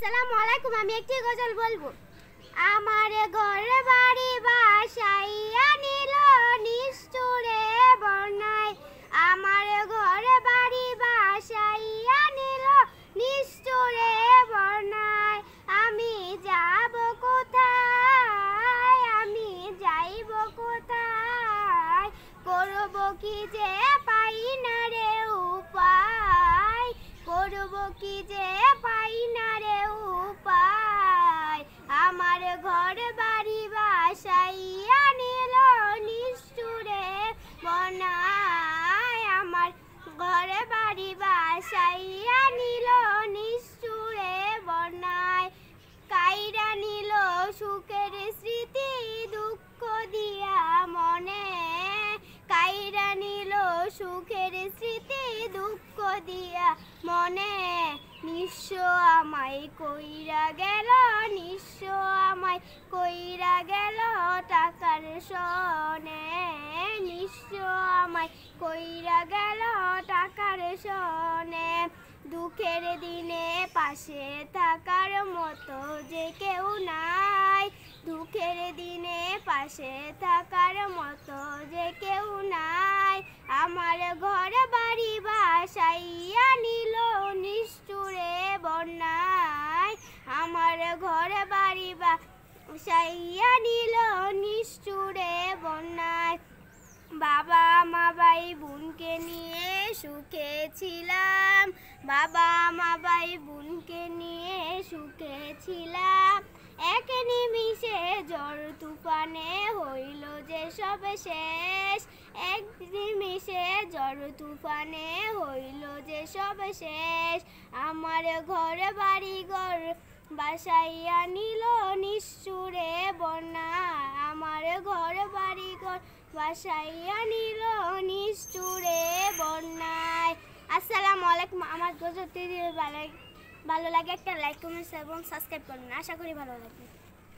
আসসালামু আলাইকুম। আমি একটি গজল বলবো। আমার ঘর বাড়ি বাসাইয়া নিল নিষ্ঠুরে বন্যায়, আমার ঘর বাড়ি বাসাইয়া নিল নিষ্ঠুরে বন্যায়। আমি যাব কোথায়, আমি যাইব কোথায়, করব কি যে পাই না রে উপায়, করব কি যে পাই না রে উপায়। আমার ঘর বাড়ি বাসাইয়া নিল নিষ্ঠুরে বন্যায়, আমার ঘর বাড়ি বাসাইয়া নিল নিষ্ঠুরে বন্যায়। কাইরা নিল সুখের স্মৃতি দুঃখ দিয়া মনে, কাইরা নিল সুখের স্মৃতি দুঃখ দিয়া মনে। নিঃস্ব আমায় কইরা গেল, নিঃস্ব আমায় কইরা গেল টাকার সনে, নিঃস্ব আমায় কইরা গেল টাকার সনে। দুঃখের দিনে পাশে থাকার মতো যে কেউ নাই, দুঃখের দিনে পাশে থাকার মতো যে কেউ নাই। আমার ঘর বাড়ি বাসাইয়া নিল নিষ্ঠুরে বন্যায়, আমার ঘর বাড়ি বাসাইয়া নিল নিষ্ঠুরে বন্যায়। বাবা মা ভাই বোনকে নিয়ে সুখে ছিলাম, বাবা মা ভাই বোনকে নিয়ে সুখে ছিলাম। এক নিমিষে ঝড় তুফানে হইল যে সব শেষ, এক নিমিষে ঝড় তুফানে হইল যে সব শেষ। আমার ঘর বাড়ি ঘর বাসাইয়া নিল নিষ্ঠুরে বন্যা, আমার ঘর বাড়ি ঘর বাসাইয়া নিল নিষ্ঠুরে বন্যায়। আসসালামু আলাইকুম। আমার গজলটি ভালো লাগে একটা লাইক কমেন্ট এবং সাবস্ক্রাইব করুন। আশা করি ভালো লাগবে।